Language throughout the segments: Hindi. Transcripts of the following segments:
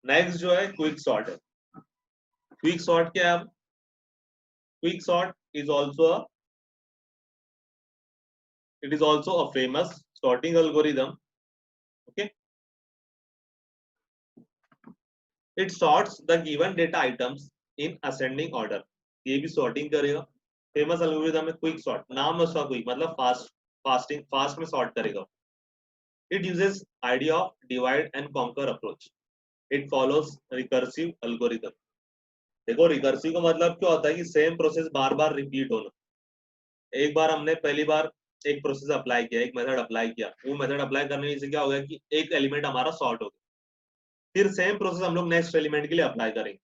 नेक्स्ट जो है क्विक सॉर्ट है। क्विक सॉर्ट क्या है? Quick sort is also it is also a famous sorting algorithm. Okay, it sorts the given data items in ascending order. ये भी sorting करेगा। फेमस एल्गोरिथम है क्विक सॉर्ट, नाम है उसका क्विक मतलब फास्ट में सॉर्ट करेगा। It uses idea of divide and conquer approach. It follows recursive algorithm. देखो रिकर्सिव का मतलब क्या होता है कि सेम प्रोसेस बार बार रिपीट होना। एक बार हमने पहली बार एक प्रोसेस अप्लाई किया, एक मेथड अप्लाई किया, वो मेथड अप्लाई करने से क्या हो गया कि एक एलिमेंट हमारा सॉर्ट हो गया। फिर सेम प्रोसेस हम लोग नेक्स्ट एलिमेंट के लिए अप्लाई करेंगे।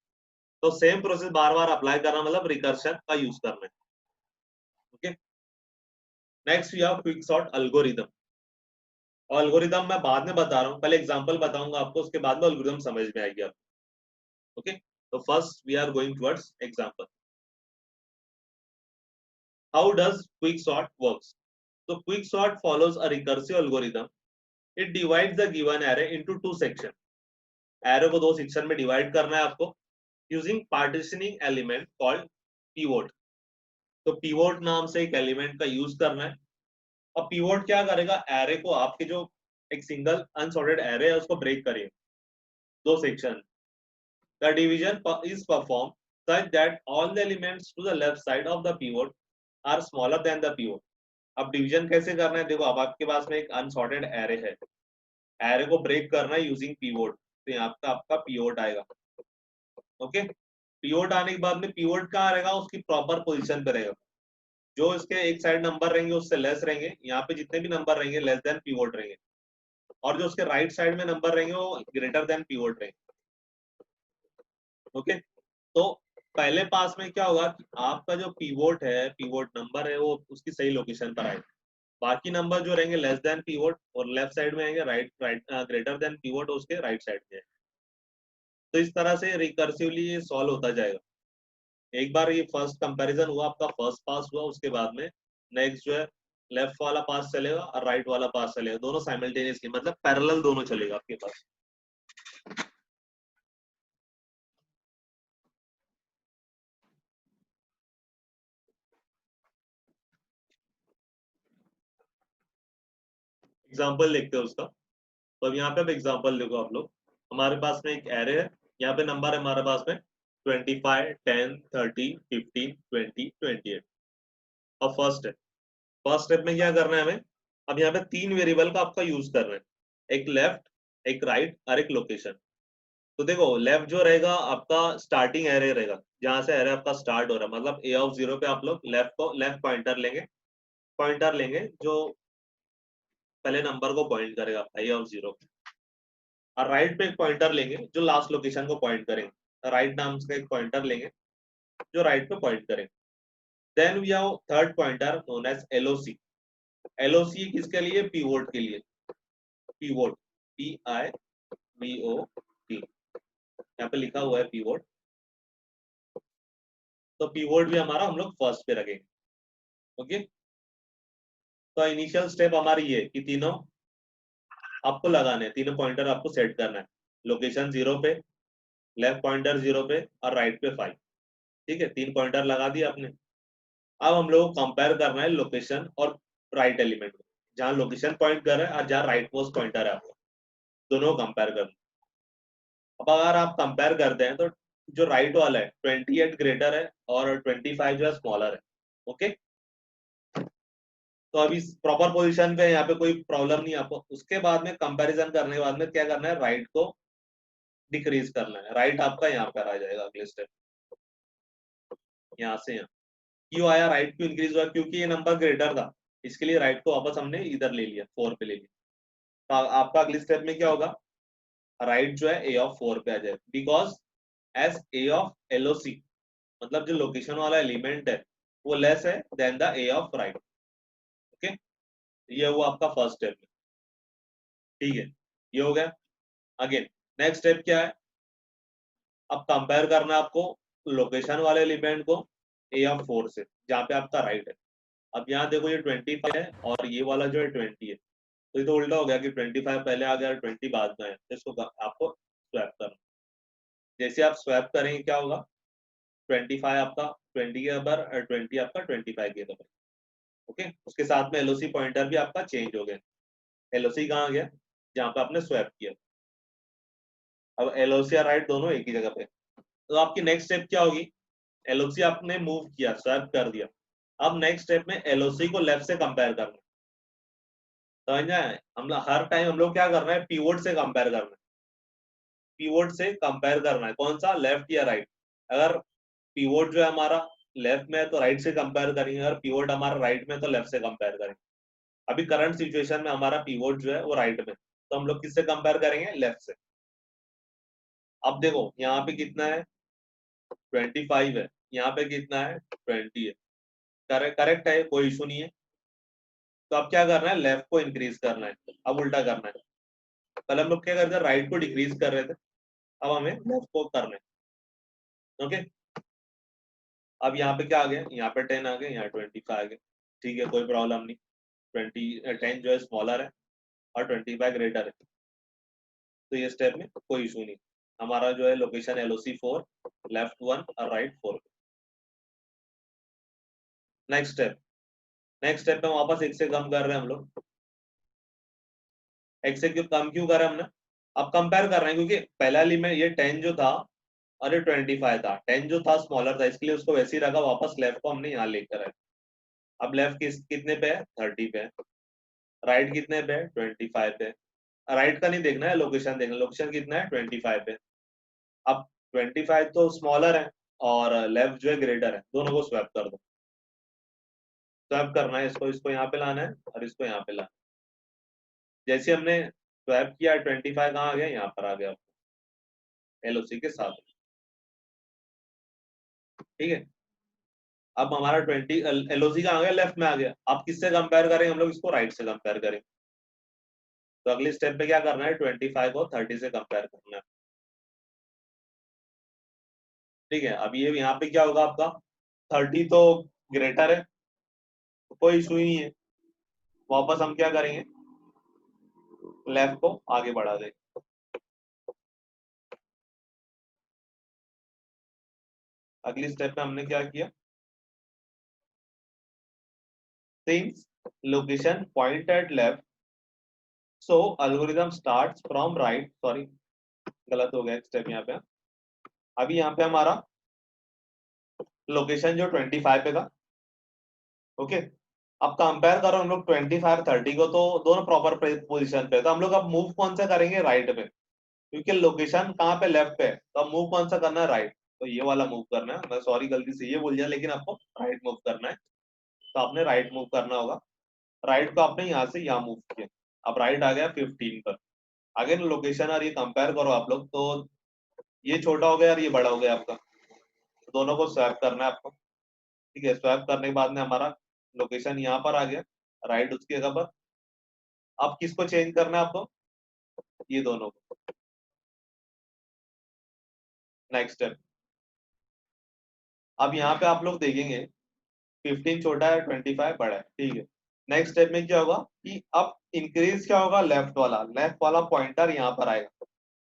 तो सेम प्रोसेस बार बार अप्लाई करना मतलब रिकर्शन का यूज करना है। Okay, next we have quick sort algorithm. और एल्गोरिथम मैं बाद में बता रहा हूँ, पहले एग्जांपल बताऊंगा आपको, उसके बाद में एल्गोरिथम समझ में आएगी आपको। ओके, तो first we are going towards example. How does quick sort works? तो quick sort follows a recursive algorithm. It divides the given array into two section. Array को दो सेक्शन में डिवाइड करना है आपको using partitioning element called pivot. तो पीवोट नाम से एक एलिमेंट का यूज करना है। और पीवोट क्या करेगा, एरे को आपके जो एक सिंगल अनसॉर्टेड एरे है उसको ब्रेक करेगा दो section. The division is perform such that all the elements to the left side of the pivot are smaller than the pivot. अब डिवीजन कैसे करना है, देखो अब आपके पास में एक अनसॉर्टेड एरे है, एरे को ब्रेक करना है यूजिंग पीवोट। तो यहाँ पे आपका पीवोट आएगा। ओके, पीवोट आने के बाद में पीवोट कहाँ रहेगा, उसकी प्रॉपर पोजीशन पे रहेगा। जो इसके एक साइड नंबर रहेंगे उससे लेस रहेंगे, यहाँ पे जितने भी नंबर रहेंगे लेस देन पीवोट रहेंगे। और जो उसके राइट साइड में नंबर रहेंगे वो ग्रेटर देन पीवोट रहेंगे। ओके, तो पहले पास में क्या होगा कि आपका जो पीवोट है, पीवोट नंबर है, वो उसकी सही लोकेशन पर आएगा। बाकी नंबर जो रहेंगे लेस देन पीवोट और लेफ्ट साइड में आएंगे, right right greater than pivot उसके राइट साइड में। तो इस तरह से रिकर्सिवली ये सॉल्व होता जाएगा। एक बार ये फर्स्ट कंपैरिजन हुआ, आपका फर्स्ट पास हुआ, उसके बाद में नेक्स्ट जो है लेफ्ट वाला पास चलेगा और राइट वाला पास चलेगा, दोनों साइमल्टेनियसली मतलब पैरेलल दोनों चलेगा आपके पास। एग्जाम्पल देखते हैं उसका। तो अब यहाँ पे अब एग्जाम्पल देखो आप लोग, हमारे पास में एक एरे है, यहाँ पे नंबर है हमारे पास में 25, 10, 30, 15, 20, 28। अब फर्स्ट है, फर्स्ट स्टेप में क्या करना है हमें, अब यहाँ पे तीन वेरिएबल का आपका यूज करना है, एक लेफ्ट, एक राइट और एक लोकेशन। तो देखो लेफ्ट जो रहेगा आपका स्टार्टिंग एरे रहेगा, जहां से एरे आपका स्टार्ट हो रहा है, मतलब ए ऑफ जीरो पे आप लोग लेफ्ट को लेफ्ट पॉइंटर लेंगे जो पहले नंबर को पॉइंट करेगा ए ऑफ जीरो। और राइट पे एक पॉइंटर लेंगे जो लास्ट लोकेशन को पॉइंट करेंगे, राइट नाम का एक पॉइंटर लेंगे जो राइट पे पॉइंट करेंगे। Then we have third pointer known as LOC. LOC किसके लिए, पीवोट के लिए। पीवोट, PIVOT, यहाँ पे लिखा हुआ है पीवोट। तो पीवोट भी हमारा हम लोग फर्स्ट पे रखेंगे। ओके, तो इनिशियल स्टेप हमारी ये कि तीनों आपको लगाने हैं, तीनों पॉइंटर आपको सेट करना है, लोकेशन जीरो पे, लेफ्ट पॉइंटर जीरो पे और राइट पे 5। ठीक है, तीन पॉइंटर लगा दिए आपने। अब हम लोग को कंपेयर करना है लोकेशन और राइट एलिमेंट को, जहाँ लोकेशन पॉइंट कर रहा है और जहाँ राइट मोस्ट पॉइंटर है आपको, दोनों कंपेयर करना। अब अगर आप कंपेयर करते हैं तो जो राइट वाला है 28 ग्रेटर है और 25 जो है स्मॉलर है। ओके, तो अभी प्रॉपर पोजीशन पे यहाँ पे कोई प्रॉब्लम नहीं आपको। उसके बाद में कंपैरिजन करने के बाद में क्या करना है, राइट को डिक्रीज करना है। राइट आपका यहाँ पर आ जाएगा अगले स्टेप, यहाँ से यहाँ। क्यों आया राइट, क्यों इंक्रीज हुआ, क्योंकि ये नंबर ग्रेटर था, इसके लिए राइट को वापस हमने इधर ले लिया, 4 पे ले लिया। तो आपका अगले स्टेप में क्या होगा, राइट जो है ए ऑफ 4 पे आ जाए, because as A of LOC, मतलब जो लोकेशन वाला एलिमेंट है वो लेस है then the A of right. Okay, ये हुआ आपका फर्स्ट स्टेप। ठीक है, ये हो गया। अगेन नेक्स्ट स्टेप क्या है, अब कंपेयर करना है आपको लोकेशन वाले एलिमेंट को ए ऑफ 4 से, जहाँ पे आपका राइट है। अब यहाँ देखो ये 25 है और ये वाला जो है 20 है, तो ये तो उल्टा हो गया कि 25 पहले आ गया 20 बाद में है, तो इसको आपको स्वैप करना। जैसे आप स्वैप करेंगे क्या होगा, 25 आपका 20 के बराबर और 20 आपका 25 के बराबर। ओके, उसके साथ में एलओसी पॉइंटर भी आपका चेंज हो गया। एलओसी कहाँ गया, जहाँ पे आपने स्वैप किया। अब एलओसी और राइट दोनों एक ही जगह पे। तो आपकी नेक्स्ट स्टेप क्या होगी, एलओसी आपने मूव किया, स्वैप कर दिया। अब नेक्स्ट स्टेप में एलओसी को लेफ्ट से कंपेयर करना। समझ आए, हम हर टाइम हम लोग क्या कर रहे हैं, पीवोट से कंपेयर करना है। पीवोट से कंपेयर करना है, कौन सा, लेफ्ट या राइट। अगर पीवोट जो है हमारा लेफ्ट में है तो राइट से कंपेयर करेंगे, अगर पीवोट हमारा राइट में तो लेफ्ट से कंपेयर करेंगे। अभी करंट सिचुएशन में हमारा पीवोट जो है वो राइट में, तो हम लोग किससे कंपेयर करेंगे, लेफ्ट से। अब देखो यहाँ पे कितना है, 25 है, यहाँ पे कितना है, 20 है। करेक्ट करेक्ट है, कोई इशू नहीं है। तो अब क्या करना है, लेफ्ट को इंक्रीज करना है, अब उल्टा करना है। पहले हम लोग क्या करते हैं, राइट को डिक्रीज कर रहे थे, अब हमें लेफ्ट को करना है। ओके, अब यहाँ पे क्या आ गया, यहाँ पे 10 आ गया, यहाँ 25 आ गया। ठीक है, कोई प्रॉब्लम नहीं। 10 जो है स्मॉलर है और 25 ग्रेटर है, तो ये स्टेप में कोई इशू नहीं। हमारा जो है लोकेशन एलओसी 4, लेफ्ट 1 और राइट 4। नेक्स्ट स्टेप में वापस एक से कम कर रहे हैं हम लोग। एक से कम क्यों कर रहे हैं हमने, अब कंपेयर कर रहे हैं, क्योंकि पहला एलिमेंट ये 10 जो था और ये 25 था। 10 जो था स्मॉलर था, इसके लिए उसको वैसे ही रखा, वापस लेफ्ट को हमने यहाँ लेकर आए। अब लेफ्ट कितने पे है, 30 पे है। राइट कितने पे है, 25 पे। राइट का नहीं देखना है, लोकेशन देखना, लोकेशन कितना है, 25 पे। अब 25 तो स्मॉलर है और लेफ्ट जो है ग्रेटर है, दोनों को स्वैप कर दो। स्वैप करना है, इसको इसको यहाँ पे लाना है और इसको यहाँ पे लाना है। जैसे हमने स्वैप किया, 25 कहाँ आ गया, यहाँ पर आ गया एलओसी के साथ। ठीक है, अब हमारा 20 एलओसी कहाँ आ गया, लेफ्ट में आ गया। अब किससे कंपेयर करेंगे हम लोग, इसको राइट से कंपेयर करेंगे। तो अगले स्टेप पे क्या करना है, 25 को 30 से कंपेयर करना है। ठीक है, अब ये यहाँ पे क्या होगा आपका, 30 तो ग्रेटर है, तो कोई इशू ही नहीं है। वापस हम क्या करेंगे, लेफ्ट को आगे बढ़ा देंगे। अगली स्टेप में हमने क्या किया, since location point at left, so algorithm starts from right. Sorry, गलत हो गया स्टेप यहाँ पे। अभी यहाँ पे हमारा लोकेशन जो 25 पे था। ओके, अब कंपेयर करो हम लोग 25 30 को, तो दोनों प्रॉपर पोजीशन पे, तो हम लोग अब मूव कौन सा करेंगे, राइट में, क्योंकि लोकेशन कहाँ पे, लेफ्ट पे है। तो अब मूव कौन सा करना है, राइट। तो ये वाला मूव करना है, मैं सॉरी गलती से ये बोल दिया, लेकिन आपको राइट मूव करना है। तो आपने राइट मूव करना होगा। राइट को आपने यहाँ से यहाँ मूव किया, अब राइट आ गया 15 पर। आगे ना लोकेशन और ये कंपेयर करो आप लोग, तो ये छोटा हो गया और ये बड़ा हो गया आपका, दोनों को स्वैप करना है आपको। ठीक है, स्वैप करने के बाद में हमारा लोकेशन यहाँ पर आ गया, राइट उसकी जगह पर। अब किसको चेंज करना है आपको, ये दोनों को। नेक्स्ट स्टेप, अब यहाँ पे आप लोग देखेंगे 15 छोटा है, 25 बड़ा है। ठीक है, नेक्स्ट स्टेप में क्या होगा कि अब इंक्रीज क्या होगा, लेफ्ट वाला पॉइंटर यहाँ पर आएगा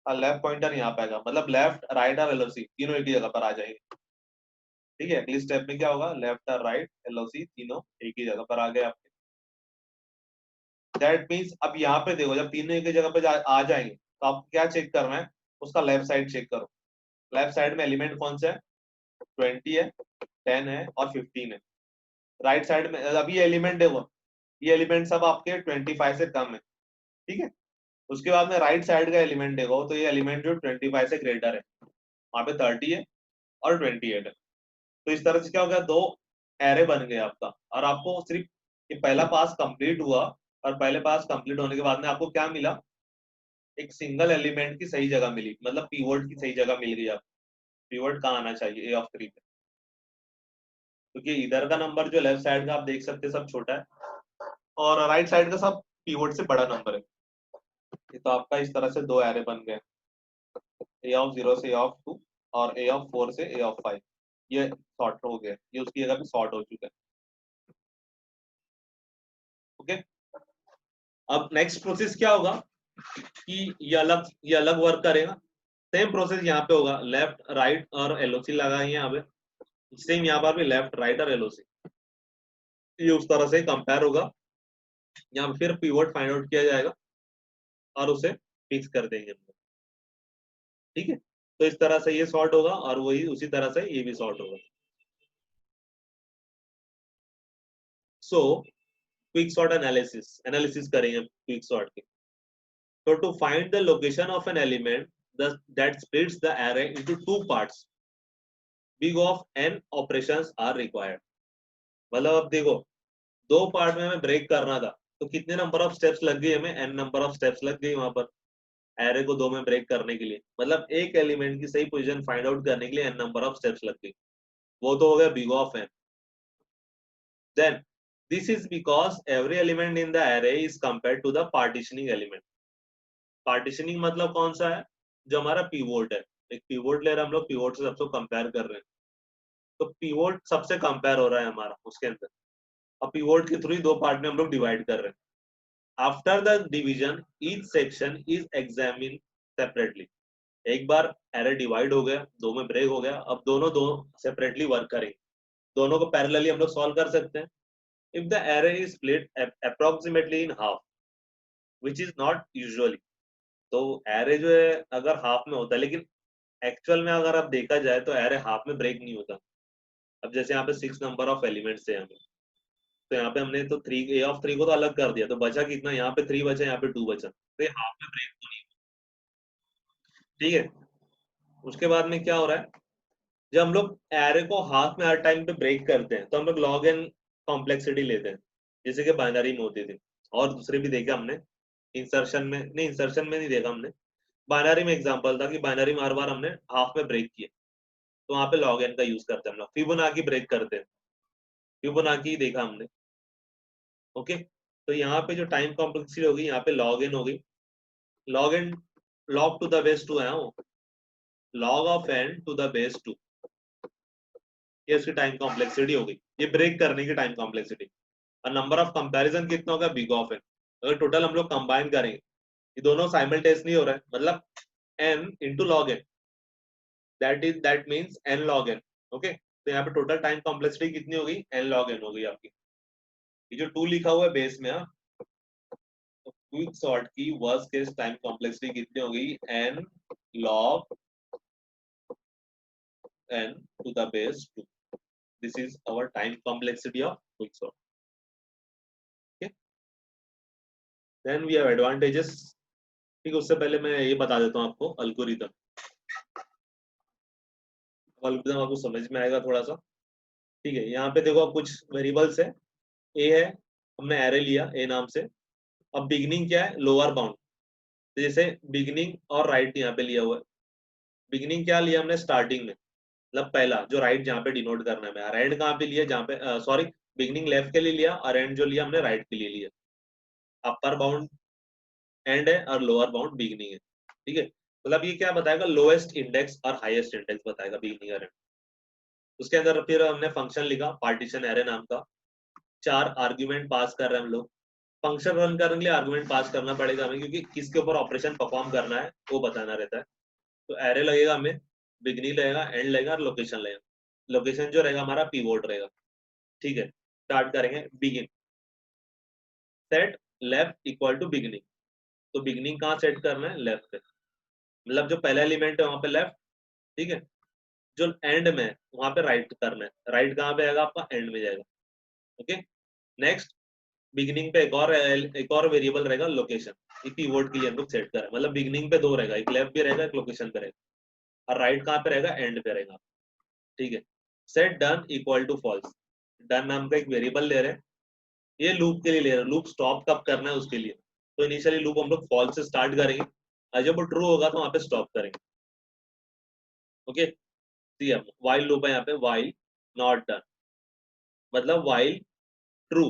और लेफ्ट पॉइंटर यहाँ पे आएगा, मतलब लेफ्ट राइट और एलओसी तीनों एक ही जगह पर आ जाएंगे। ठीक है, अगली स्टेप में क्या होगा, लेफ्ट और राइट एलओसी तीनों एक ही जगह पर आ गए आपके। दैट मीन्स अब यहाँ पे देखो, जब तीनों एक ही जगह पे आ जाएंगे, तो आपको क्या चेक करना है, उसका लेफ्ट साइड चेक करो। लेफ्ट साइड में एलिमेंट कौन सा है, 20 है, 10 है और 15 है। राइट साइड में अभी एलिमेंट देखो, ये एलिमेंट सब आपके 25 से कम है। ठीक है, उसके बाद में राइट साइड का एलिमेंट देखो, तो ये एलिमेंट जो 25 से ग्रेटर है, वहां पे 30 है और 28 है। तो इस तरह से क्या हो गया, दो एरे बन गए आपका। और आपको सिर्फ ये पहला पास कंप्लीट हुआ, और पहले पास कंप्लीट होने के बाद में आपको क्या मिला, एक सिंगल एलिमेंट की सही जगह मिली, मतलब पीवर्ड की सही जगह मिल गई आपको। पीवर्ड कहाँ आना चाहिए, ए ऑफ 3 पे, क्योंकि इधर का नंबर जो लेफ्ट साइड का आप देख सकते हैं सब छोटा है, और राइट साइड का सब पीवर्ड से बड़ा नंबर है। ये तो आपका इस तरह से दो एरे बन गए, ए ऑफ 0 से ए ऑफ 2 और ए ऑफ 4 से ए ऑफ 5। ये सॉर्ट हो गया, ये उसकी जगह पे सॉर्ट हो चुका है। ओके, अब नेक्स्ट प्रोसेस क्या होगा कि ये अलग वर्क करेगा। सेम प्रोसेस यहाँ पे होगा, लेफ्ट राइट और एलओसी लगाएंगे यहाँ पे, सेम यहाँ पर भी लेफ्ट राइट और एलओसी, ये उस तरह से कंपेयर होगा। यहाँ पे फिर पीवोट फाइंड आउट किया जाएगा और उसे फिक्स कर देंगे हम लोग, ठीक है। तो इस तरह से ये सॉर्ट होगा और वही उसी तरह से ये भी सॉर्ट होगा। सो क्विक सॉर्ट एनालिसिस करेंगे क्विक सॉर्ट की। So to find the location of an element that splits the array into two parts, big of n operations are required. मतलब अब देखो, दो पार्ट में हमें ब्रेक करना था, तो कितने नंबर ऑफ स्टेप्स लग गई हमें, n नंबर ऑफ स्टेप्स लग गई वहां पर एरे को दो में ब्रेक करने के लिए। मतलब एक एलिमेंट की सही पोजीशन फाइंड आउट करने के लिए n नंबर ऑफ स्टेप्स लग गई, वो तो हो गया big of n। Then this is because every element in the array is compared to the partitioning element. Partitioning मतलब कौन सा है, जो हमारा पीवोट है, एक पीवोट ले रहे हैं हम लोग, पीवोट से सबसे कंपेयर कर रहे हैं, तो पीवोट सबसे कंपेयर हो रहा है हमारा उसके अंदर। अब पीवोट के थ्रू दो पार्ट में हम लोग डिवाइड कर रहे हैं। After the division each section is examine separately. एक बार एरे डिवाइड हो गया, दो में ब्रेक हो गया, अब दोनों दो सेपरेटली वर्क करेंगे, दोनों को पैरेलली हम लोग सॉल्व कर सकते हैं। If the array is split approximately in half, which is not usually, तो एरे जो है अगर हाफ में होता है, लेकिन एक्चुअल में अगर आप देखा जाए तो एरे हाफ में ब्रेक नहीं होता। अब जैसे यहाँ पे 6 नंबर ऑफ एलिमेंट्स है हमें, तो यहाँ पे हमने तो 3 ए ऑफ 3 को तो अलग कर दिया, तो बचा कितना, यहाँ पे 3 बचा, यहाँ पे 2 बचा, तो ये हाफ में ब्रेक तो नहीं, ठीक है। उसके बाद में क्या हो रहा है, जब हम लोग एरे को हाफ में हर टाइम पे ब्रेक करते हैं तो हम लोग लॉग एन कॉम्प्लेक्सिटी लेते हैं, जैसे कि बाइनरी में होती थी, और दूसरे भी देखे हमने, इंसर्शन में नहीं, इंसर्शन में नहीं देखा हमने, बाइनरी में एग्जांपल था कि बाइनरी में हर बार हमने हाफ में ब्रेक किया, तो वहां पे लॉग एन का यूज करते हैं हम लोग। फिबोनाची ब्रेक करते हैं, फिबोनाची देखा हमने, ओके। तो यहाँ पे जो टाइम कॉम्प्लेक्सिटी होगी, यहाँ पे लॉग एन होगी, log N, log to the base 2 है वो, log of N to the base 2, ये उसकी टाइम कॉम्प्लेक्सिटी होगी, ये ब्रेक करने की टाइम कॉम्प्लेक्सिटी। और नंबर ऑफ कंपैरिजन कितना होगा, बिग ऑफ एन। अगर टोटल हम लोग कंबाइन करेंगे, ये दोनों साइमल्टेनियस नहीं हो रहा है, मतलब n into log N, that means n log n, okay. तो यहाँ पे टोटल टाइम कॉम्प्लेक्सिटी कितनी होगी, n log n होगी आपकी। ये जो 2 लिखा हुआ है बेस में, हाँ, तो क्विक सॉर्ट की वर्स्ट केस टाइम कॉम्प्लेक्सिटी कितनी होगी, n log n to the base 2। This is our time complexity of quick sort, okay. Then we have advantages, ठीक है। उससे पहले मैं ये बता देता हूँ आपको अल्गोरिदम, अल्गोरिदम आपको समझ में आएगा थोड़ा सा, ठीक है। यहाँ पे देखो कुछ वेरिएबल्स है, ए है, हमने एरे लिया ए नाम से। अब बिगनिंग क्या है, लोअर बाउंड, तो जैसे बिगनिंग और राइट यहाँ पे लिया हुआ है। बिगनिंग क्या लिया हमने, स्टार्टिंग में, मतलब पहला जो राइट जहाँ पे डिनोट करना है, राइट कहाँ पे लिया, जहाँ पे सॉरी, बिगनिंग लेफ्ट के लिए लिया और एंड जो लिया हमने राइट के लिए लिया। अपर बाउंड एंड है और लोअर बाउंड बिगनिंग है, ठीक है। मतलब ये क्या बताएगा, लोएस्ट इंडेक्स और हाईएस्ट इंडेक्स बताएगा बिगनिंग और एंड। उसके अंदर फिर हमने फंक्शन लिखा पार्टीशन एरे नाम का, 4 आर्ग्यूमेंट पास कर रहे हैं हम लोग। फंक्शन रन करने के लिए आर्गुमेंट पास करना पड़ेगा हमें, क्योंकि किसके ऊपर ऑपरेशन परफॉर्म करना है वो बताना रहता है। तो एरे लगेगा हमें, बिगनिंग लगेगा, एंड लगेगा और लोकेशन लगेगा। लोकेशन जो रहेगा हमारा पीवोट रहेगा, ठीक है। स्टार्ट करेंगे, begin set left equal to beginning, तो बिगनिंग कहाँ सेट करना है, लेफ्ट पे, मतलब जो पहला एलिमेंट है वहां पे लेफ्ट, ठीक है। जो एंड में है वहां पे राइट करना है, राइट कहाँ पे आएगा आपका, एंड में जाएगा, ओके। नेक्स्ट, बिगिनिंग पे एक और वेरिएबल रहेगा लोकेशन, कीवर्ड के लिए हम लोग सेट करें, मतलब बिगिनिंग पे दो रहेगा, एक लेफ्ट भी रहेगा, एक लोकेशन पे रहेगा, और राइट कहाँ पे रहेगा, एंड पे रहेगा, ठीक है। Set done equal to false, done नाम का एक वेरिएबल ले रहे हैं, ये लूप के लिए ले रहे हैं, लूप स्टॉप कब करना है उसके लिए। तो इनिशियली लूप हम लोग फॉल्स से स्टार्ट करेंगे, और जब वो ट्रू होगा तो वहां पे स्टॉप करेंगे, ओके। वाइल लूप है यहाँ पे, वाइल नॉट डन, मतलब वाइल ट्रू,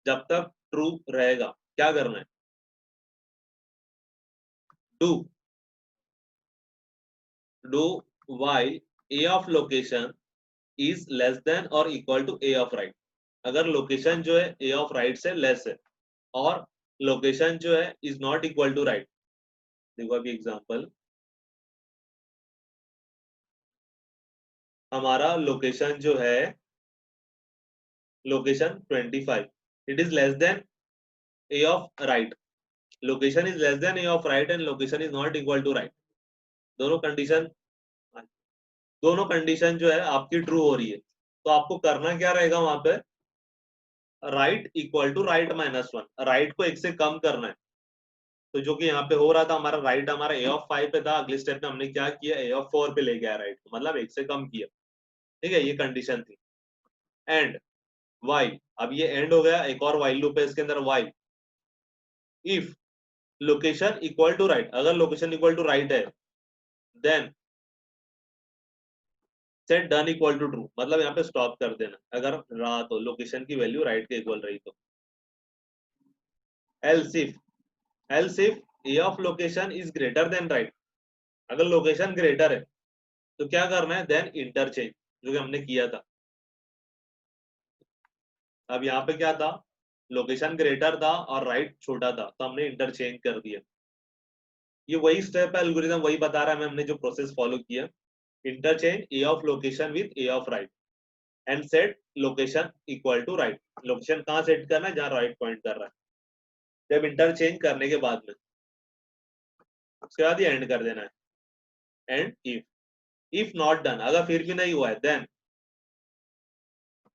जब तक ट्रू रहेगा क्या करना है, do do while a of location is less than or equal to a of right। अगर लोकेशन जो है a of right से लेस है और लोकेशन जो है is not equal to right, देखो अभी एग्जांपल, हमारा लोकेशन जो है location 25, it is less than A of right, location is less than A of right and location is not equal to right. दोनों कंडीशन दोनों कंडीशन जो है आपकी ट्रू हो रही है, तो आपको करना क्या रहेगा वहां पे, right equal to right minus one, right को एक से कम करना है। तो जो कि यहाँ पे हो रहा था, हमारा राइट हमारा ए ऑफ 5 पे था, अगले स्टेप में हमने क्या किया, ए ऑफ 4 पे ले गया राइट को, मतलब एक से कम किया। ठीक है, ये कंडीशन थी। एंड वाइल, अब ये एंड हो गया, एक और वाइल लूप है इसके अंदर, while if location equal to right, अगर लोकेशन इक्वल टू राइट है then set done equal to true, मतलब यहाँ पे स्टॉप कर देना अगर रहा तो, लोकेशन की वैल्यू राइट के इक्वल रही तो। Else if A of location is greater then right, अगर लोकेशन ग्रेटर है तो क्या करना है, देन इंटरचेंज, जो कि हमने किया था। अब यहाँ पे क्या था, लोकेशन ग्रेटर था और राइट छोटा था, तो हमने इंटरचेंज कर दिया। ये वही स्टेप है, एल्गोरिथम वही बता रहा है, हमने जो प्रोसेस फॉलो किया, interchange A of location with A of right and set location equal to right, location कहाँ सेट करना है, जहाँ राइट पॉइंट कर रहा है। जब इंटरचेंज करने के बाद में उसके बाद ही एंड कर देना है। एंड इफ नॉट डन, अगर फिर भी नहीं हुआ है, then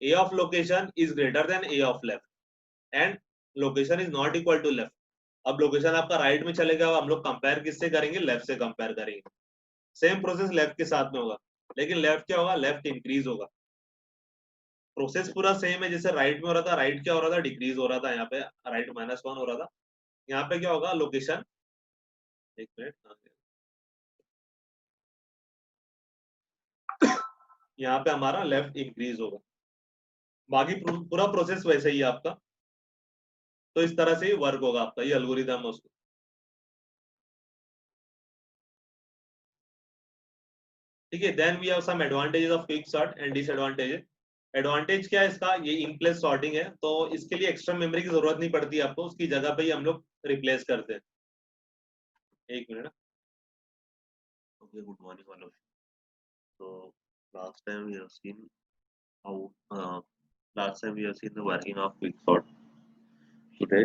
A of location is greater than A of left and location is not equal to left. अब लोकेशन आपका राइट में चलेगा, हम लोग कंपेयर किससे करेंगे, लेफ्ट से कंपेयर करेंगे। सेम प्रोसेस लेफ्ट के साथ में होगा, लेकिन लेफ्ट क्या होगा, लेफ्ट इंक्रीज होगा। प्रोसेस पूरा सेम है, जैसे राइट में हो रहा था, राइट क्या हो रहा था, डिक्रीज हो रहा था, यहाँ पे राइट -1 हो रहा था। यहाँ पे क्या होगा, लोकेशन, एक मिनट, यहाँ पे हमारा लेफ्ट इंक्रीज होगा। बाकी पूरा प्रोसेस वैसे ही है आपका, तो इस तरह से ही वर्क होगा आपका ये एल्गोरिदम उसको। ठीक है, then we have some advantages of quick sort and disadvantages. Advantage क्या है इसका, ये इन प्लेस सॉर्टिंग है, तो इसके लिए एक्स्ट्रा मेमोरी की जरूरत नहीं पड़ती आपको, उसकी जगह पे ही हम लोग रिप्लेस करते हैं। एक minute. Okay, good morning all of you. So last time we have seen how last time we have seen the working of quicksort. Today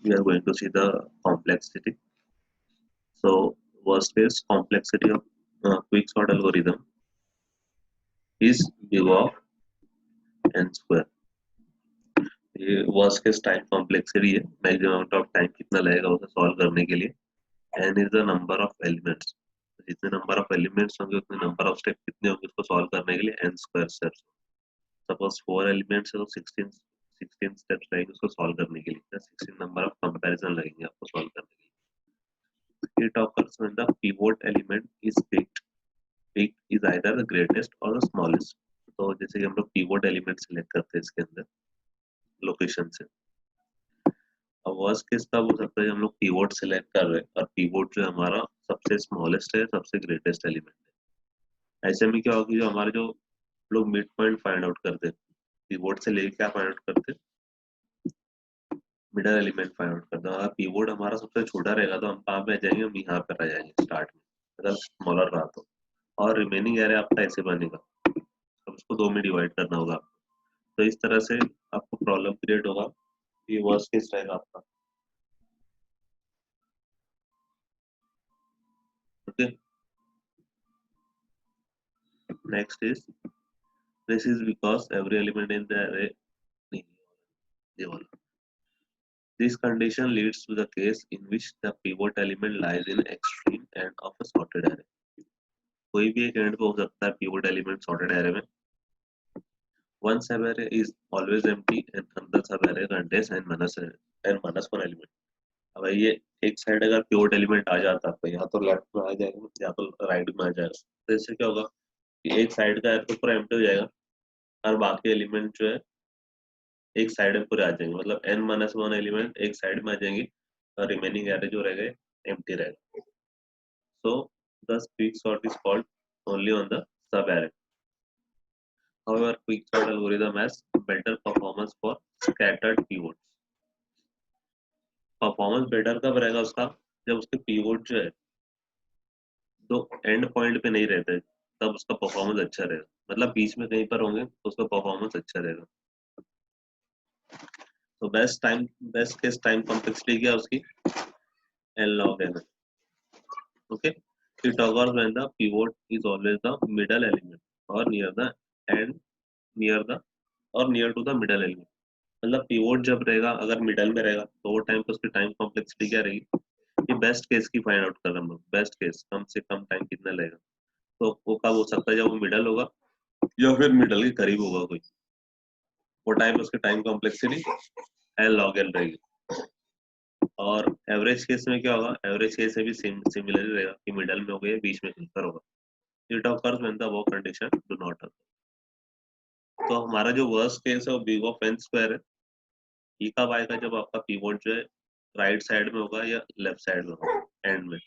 we are going to see the complexity. So worst case complexity of quicksort algorithm is big of n square. ये वर्स्ट केस टाइम कॉम्प्लेक्सिटी है, मैक्सिमम अमाउंट ऑफ टाइम कितना लगेगा उसे सॉल्व करने के लिए। n is the number of elements, जितने नंबर ऑफ एलिमेंट्स होंगे उतने नंबर ऑफ स्टेप कितने होंगे उसको सॉल्व करने के लिए n square steps. Suppose 4 elements है तो 16 स्टेप्स लगेंगे उसको सॉल्व करने के लिए, 16 नंबर ऑफ कंपैरिजन लगेंगे आपको सॉल्व करने के लिए। It occurs when the pivot element is picked, pick is either the greatest or the smallest. तो जैसे कि हम लोग पिवोट एलिमेंट सेलेक्ट करते हैं इसके अंदर लोकेशन से, अब वर्स्ट केस तब हो सकता है हम लोग पिवोट सेलेक्ट कर रहे हैं और पिवोट जो हमारा सबसे स्मॉलेस्ट है, सबसे ग्रेटेस्ट एलिमेंट है। ऐसे में क्या होगी, जो हमारे जो लोग मिड पॉइंट फाइंड आउट करते हैं, पिवोट से लेके क्या फाइंड आउट करते हैं, मिडल एलिमेंट फाइंड आउट करते हैं। अगर पिवोट हमारा सबसे छोटा रहेगा तो हम कहाँ पे आ जाएंगे, हम यहाँ पे रह जाएंगे स्टार्ट में, अगर स्मॉलर रहा तो। और रिमेनिंग एरिया आपका ऐसे बनेगा, अब उसको 2 में डिवाइड करना होगा आपको। तो इस तरह से आपको प्रॉब्लम क्रिएट होगा, ये वर्स्ट केस रहेगा आपका। Okay, next is this is because every element in the array, नहीं, ये वाला, this condition leads to the case in which the pivot element lies in extreme end of a sorted array. कोई भी एक एंड पे हो सकता है पिवोट एलिमेंट सॉर्टेड एरे में। One sub-array is always empty and another sub-array contains n-1 element. अब ये एक साइड अगर पिवोट एलिमेंट आ जाता है तो या तो लेफ्ट में आ जाएगा या तो राइट में आ जाएगा। तो इससे क्या होगा कि एक साइड का तो पूरा एम्प्टी हो जाएगा और बाकी एलिमेंट जो है एक साइड में पूरे आ जाएंगे, मतलब n-1 एलिमेंट एक साइड में आ जाएंगे और रिमेनिंग एरे जो रहेगा एम्प्टी रहेगा। So thus quicksort is called only on the sub-array. However, quicksort algorithm has better performance for scattered pivots. Performance better कब रहेगा उसका, जब उसके पिवोट जो है तो एंड पॉइंट पे नहीं रहते, तब उसका परफॉर्मेंस अच्छा रहेगा। मतलब बीच में कहीं पर होंगे तो उसका परफॉर्मेंस अच्छा रहेगा। तो बेस्ट केस टाइम कॉम्प्लेक्सिटी क्या है उसकी, n log n। Okay, it occurs when the pivot is always the middle element or near the end near the or near to the middle element। मतलब पिवोट जब रहेगा अगर मिडल में रहेगा तो वो टाइम पे उसकी टाइम कॉम्प्लेक्सिटी क्या रहेगी, ये बेस्ट केस की फाइंड आउट कर रहे हैं हम लोग। बेस्ट केस कम से कम टाइम कितना लगेगा, तो वो कब हो सकता है, जब वो मिडल होगा या फिर मिडल के करीब होगा कोई, वो टाइम पे उसकी time complexity L log N रहेगी। और एवरेज केस में क्या होगा, एवरेज केस में भी सिमिलर रहेगा कि मिडल में होगा या बीच में कहीं पर होगा। इट ऑकर्स व्हेन द वो कंडीशन डू नॉट अकर। तो हमारा जो वर्स्ट केस है वो बिग ऑफ एन स्क्वायर है। ये कब आएगा, जब आपका पिवोट जो है राइट साइड में होगा या लेफ्ट साइड में होगा एंड में।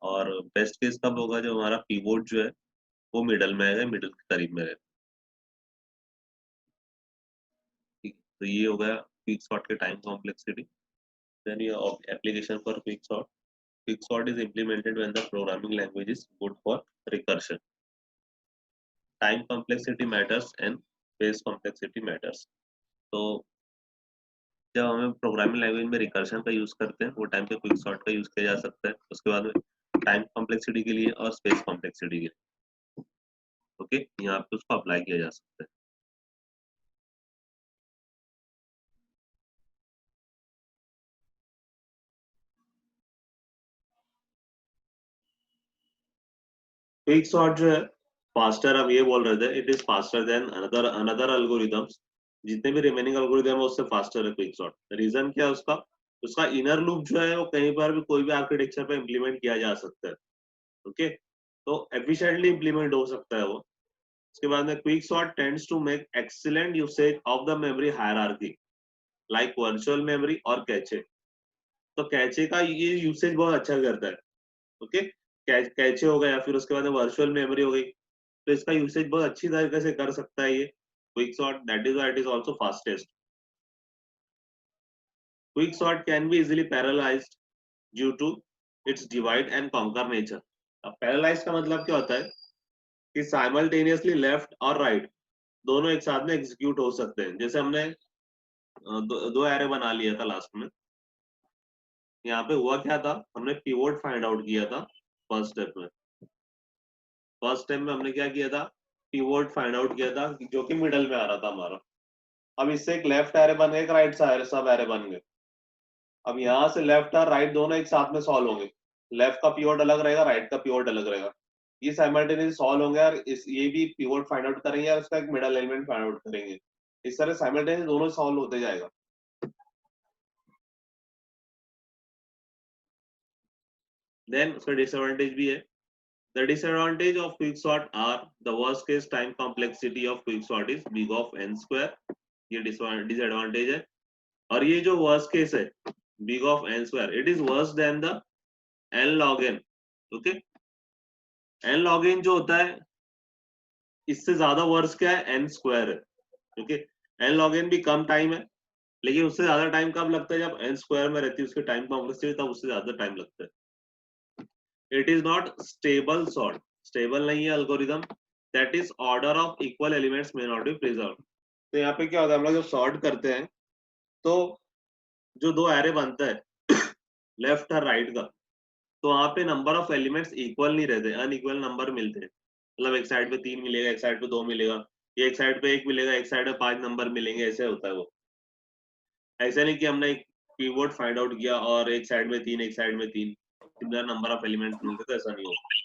और बेस्ट केस कब होगा, जब हमारा पिवोट जो है वो मिडल में आएगा, मिडल के करीब में रहेगा। ठीक है? तो ये हो गया क्विक सॉर्ट के टाइम कॉम्प्लेक्सिटी। देन ये application for quick sort. Quick sort is implemented when the programming language is good for recursion. Time complexity matters and space complexity matters. तो जब हमें प्रोग्रामिंग लैंग्वेज में रिकर्शन का यूज करते हैं वो टाइम पे क्विक सॉर्ट का यूज किया जा सकता है। उसके बाद में टाइम कॉम्प्लेक्सिटी के लिए और स्पेस कॉम्प्लेक्सिटी के लिए, ओके, यहाँ पे उसको अप्लाई किया जा सकता है। क्विक सॉर्ट जो है फास्टर, अब ये बोल रहे थे it is faster than another another algorithms. जितने भी रिमेनिंग एल्गोरिदम है उससे फास्टर है क्विक सॉर्ट। रीजन क्या है उसका, उसका इनर लूप जो है वो कहीं पर भी कोई भी आर्किटेक्चर पे इम्प्लीमेंट किया जा सकता है। ओके, तो एफिशिएंटली इम्प्लीमेंट हो सकता है वो। उसके बाद में quick sort tends to make excellent usage of the memory hierarchy like virtual memory और कैचे। तो कैचे का ये यूसेज बहुत अच्छा करता है। ओके, कैचे हो गया या फिर उसके बाद वर्चुअल मेमोरी हो गई, तो इसका यूसेज बहुत अच्छी तरीके से कर सकता है ये quick sort. That is why it is also fastest. Quick sort can be easily parallelized due to its divide and conquer nature. अब पैरेलाइज का मतलब क्या होता है कि साइमल्टेनियसली लेफ्ट और राइट दोनों एक साथ में एग्जीक्यूट हो सकते हैं। जैसे हमने दो एरे बना लिया था लास्ट में। यहाँ पे हुआ क्या था, हमने पिवोट फाइंड आउट किया था फर्स्ट स्टेप में। फर्स्ट स्टेप में हमने क्या किया था, पिवोट फाइंड आउट किया था जो कि मिडल में आ रहा था हमारा। अब इससे एक लेफ्ट एरे बन गए, एक राइट सब एरे बन गए। अब यहाँ से लेफ्ट और राइट दोनों एक साथ में सॉल्व होंगे। लेफ्ट का पिवोट अलग रहेगा, राइट का पिवोट अलग रहेगा। ये साइमल्टेनियसली सॉल्व होंगे और ये भी पिवोट फाइंड आउट करेंगे और उसका एक मिडल एलिमेंट फाइंड आउट करेंगे। इस तरह साइमल्टेनियसली दोनों सॉल्व होते जाएगा। देन उसका डिसएडवांटेज भी है। The disadvantage of quicksort are the worst case time complexity of quicksort is big of n square। ये disadvantage है। और ये जो worst case है big of n square, it is worse than the n log n। okay, n log n जो होता है इससे ज्यादा वर्स क्या है, n स्क्वायर है। ओके, n log n भी कम टाइम है, लेकिन उससे ज्यादा टाइम कब लगता है, जब n स्क्वायर में रहती है उसके टाइम कॉम्प्लेक्सिटी, तब उससे ज्यादा टाइम लगता है। It is not stable sort. Stable नहीं है algorithm. That is order of equal elements may not be preserve. तो यहाँ पे क्या होता है, हम लोग जब सॉर्ट करते हैं तो जो दो एरे बनता है लेफ्ट और राइट का, तो वहां पे नंबर ऑफ एलिमेंट्स इक्वल नहीं रहते, अनइक्वल नंबर मिलते हैं। मतलब एक साइड पे 3 मिलेगा, एक साइड पे 2 मिलेगा, या एक साइड पे 1 मिलेगा, एक साइड पे 5 नंबर मिलेंगे, ऐसे होता है वो। ऐसा नहीं कि हमने एक कीवर्ड फाइंड आउट किया और एक साइड में 3 एक साइड में 3 सिमिलर नंबर ऑफ एलिमेंट्स मिलते, तो ऐसा नहीं होता।